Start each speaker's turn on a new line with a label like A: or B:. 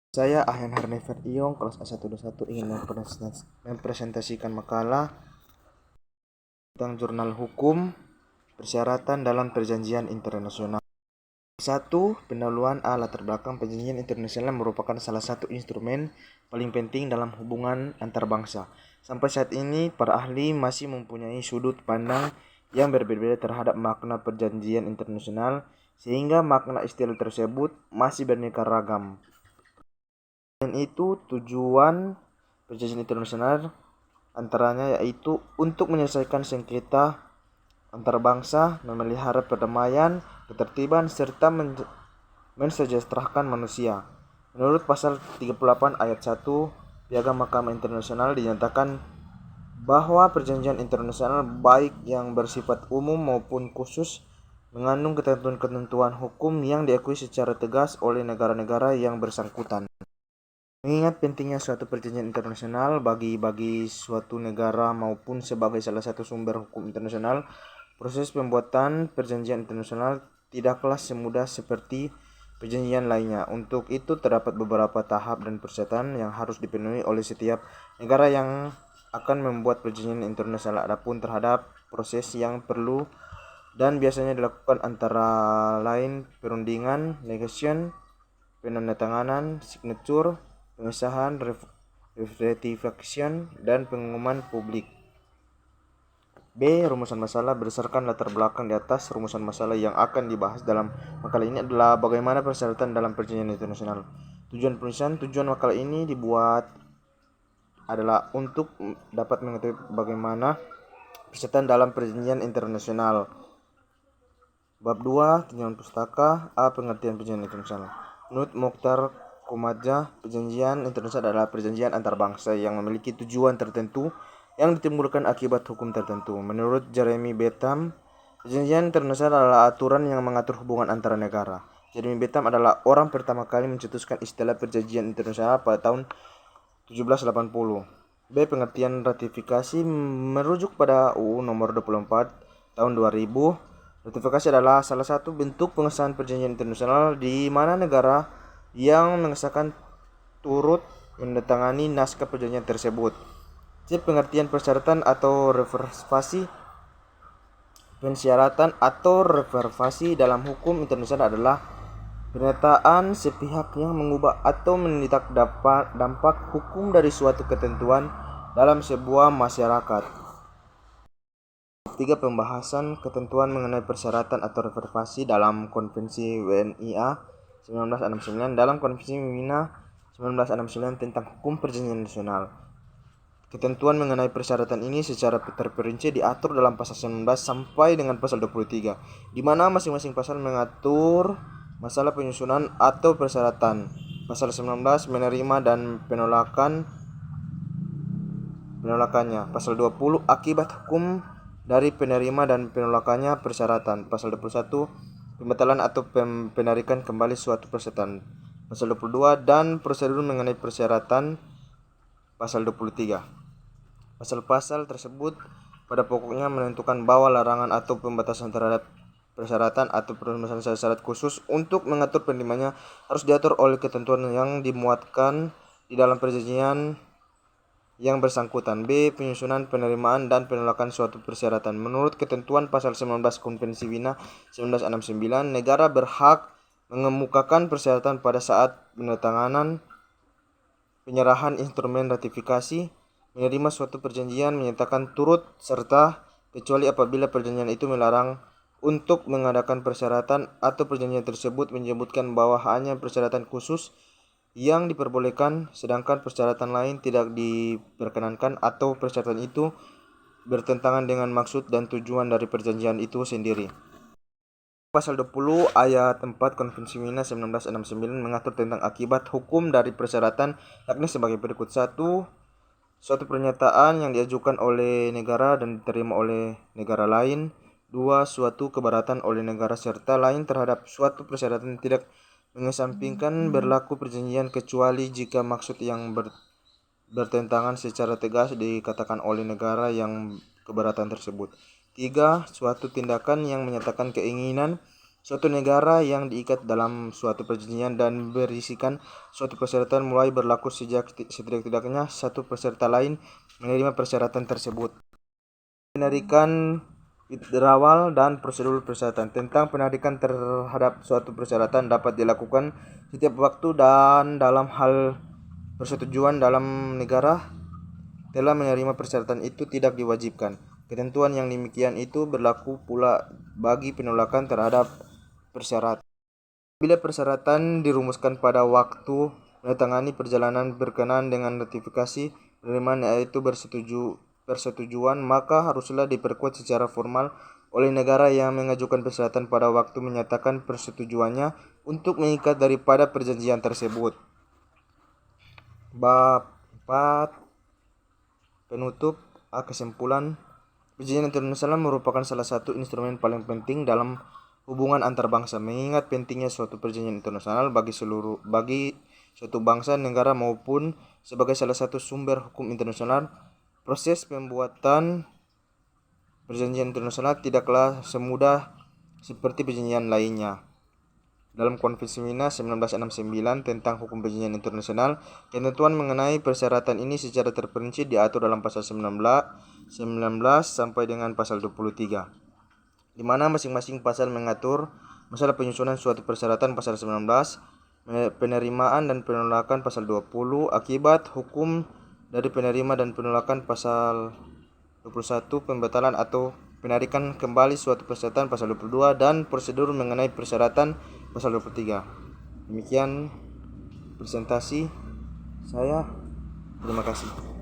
A: Saya Ahyan Harnever Iyong, kelas A121 ingin mempresentasikan makalah tentang jurnal hukum persyaratan dalam perjanjian internasional. 1. Pendahuluan latar belakang perjanjian internasional merupakan salah satu instrumen paling penting dalam hubungan antar bangsa. Sampai saat ini, para ahli masih mempunyai sudut pandang yang berbeda-beda terhadap makna perjanjian internasional, sehingga makna istilah tersebut masih beraneka ragam. Dan itu tujuan perjanjian internasional antaranya yaitu untuk menyelesaikan sengketa antar bangsa, memelihara perdamaian, ketertiban, serta mensejahterakan manusia. Menurut pasal 38 ayat 1 Piagam Mahkamah Internasional dinyatakan bahwa perjanjian internasional baik yang bersifat umum maupun khusus mengandung ketentuan-ketentuan hukum yang diakui secara tegas oleh negara-negara yang bersangkutan. Mengingat pentingnya suatu perjanjian internasional bagi suatu negara maupun sebagai salah satu sumber hukum internasional, proses pembuatan perjanjian internasional tidaklah semudah seperti perjanjian lainnya. Untuk itu terdapat beberapa tahap dan persyaratan yang harus dipenuhi oleh setiap negara yang akan membuat perjanjian internasional. Adapun terhadap proses yang perlu dan biasanya dilakukan antara lain perundingan, negosiasi, penandatanganan, signature, pengesahan, ratification, dan pengumuman publik. B. Rumusan masalah. Berdasarkan latar belakang di atas, rumusan masalah yang akan dibahas dalam makalah ini adalah bagaimana persyaratan dalam perjanjian internasional. Tujuan makalah ini dibuat adalah untuk dapat mengetahui bagaimana persyaratan dalam perjanjian internasional. Bab 2. Tinjauan pustaka. A. Pengertian perjanjian internasional. Menurut Mokhtar Komadja, perjanjian internasional adalah perjanjian antar bangsa yang memiliki tujuan tertentu yang ditimbulkan akibat hukum tertentu. Menurut Jeremy Bentham, perjanjian internasional adalah aturan yang mengatur hubungan antara negara. Jeremy Bentham adalah orang pertama kali mencetuskan istilah perjanjian internasional pada tahun 1780. B. Pengertian ratifikasi. Merujuk pada UU nomor 24 tahun 2000, ratifikasi adalah salah satu bentuk pengesahan perjanjian internasional di mana negara yang mengesahkan turut menandatangani naskah perjanjian tersebut. C. Pengertian persyaratan atau reservasi. Persyaratan atau reservasi dalam hukum internasional adalah pernyataan sepihak yang mengubah atau menindak dampak hukum dari suatu ketentuan dalam sebuah masyarakat. 3. Pembahasan ketentuan mengenai persyaratan atau reservasi dalam Konvensi WNIA 1969 dalam Konvensi Wina 1969 tentang hukum perjanjian internasional. Ketentuan mengenai persyaratan ini secara terperinci diatur dalam pasal 19 sampai dengan pasal 23, di mana masing-masing pasal mengatur masalah penyusunan atau persyaratan. Pasal 19 menerima dan penolakannya. Pasal 20 akibat hukum dari penerima dan penolakannya persyaratan. Pasal 21 pembatalan atau penarikan kembali suatu persyaratan. Pasal 22 dan prosedur mengenai persyaratan. Pasal 23. Pasal-pasal tersebut pada pokoknya menentukan bahwa larangan atau pembatasan terhadap persyaratan atau permasalahan syarat khusus untuk mengatur penerimanya harus diatur oleh ketentuan yang dimuatkan di dalam perjanjian yang bersangkutan. B. Penyusunan, penerimaan, dan penolakan suatu persyaratan. Menurut ketentuan pasal 19 Konvensi Wina 1969, negara berhak mengemukakan persyaratan pada saat penandatanganan, penyerahan instrumen ratifikasi, menerima suatu perjanjian, menyatakan turut serta, kecuali apabila perjanjian itu melarang untuk mengadakan persyaratan atau perjanjian tersebut menyebutkan bahwa hanya persyaratan khusus yang diperbolehkan sedangkan persyaratan lain tidak diperkenankan atau persyaratan itu bertentangan dengan maksud dan tujuan dari perjanjian itu sendiri. Pasal 20 ayat 4 Konvensi Wina 1969 mengatur tentang akibat hukum dari persyaratan, yakni sebagai berikut. 1. Suatu pernyataan yang diajukan oleh negara dan diterima oleh negara lain. 2. Suatu keberatan oleh negara serta lain terhadap suatu persyaratan tidak mengesampingkan berlaku perjanjian kecuali jika maksud yang bertentangan secara tegas dikatakan oleh negara yang keberatan tersebut. 3. Suatu tindakan yang menyatakan keinginan Suatu negara yang diikat dalam suatu perjanjian dan berisikan suatu persyaratan mulai berlaku sejak setidak-tidaknya satu peserta lain menerima persyaratan tersebut. Penarikan withdrawal dan prosedur persyaratan. Tentang penarikan terhadap suatu persyaratan dapat dilakukan setiap waktu dan dalam hal persetujuan dalam negara telah menerima persyaratan itu tidak diwajibkan. Ketentuan yang demikian itu berlaku pula bagi penolakan terhadap persyaratan. Bila persyaratan dirumuskan pada waktu menandatangani perjalanan berkenaan dengan ratifikasi penerimaan yaitu persetujuan, maka haruslah diperkuat secara formal oleh negara yang mengajukan persyaratan pada waktu menyatakan persetujuannya untuk mengikat daripada perjanjian tersebut. Bab 4 Penutup. Kesimpulan. Perjanjian internasional merupakan salah satu instrumen paling penting dalam hubungan antar bangsa. Mengingat pentingnya suatu perjanjian internasional bagi suatu bangsa, negara maupun sebagai salah satu sumber hukum internasional, proses pembuatan perjanjian internasional tidaklah semudah seperti perjanjian lainnya. Dalam Konvensi Wina 1969 tentang hukum perjanjian internasional, ketentuan mengenai persyaratan ini secara terperinci diatur dalam pasal 19 sampai dengan pasal 23, di mana masing-masing pasal mengatur masalah penyusunan suatu persyaratan pasal 19, penerimaan dan penolakan pasal 20, akibat hukum dari penerima dan penolakan pasal 21, pembatalan atau penarikan kembali suatu persyaratan pasal 22, dan prosedur mengenai persyaratan pasal 23. Demikian presentasi saya. Terima kasih.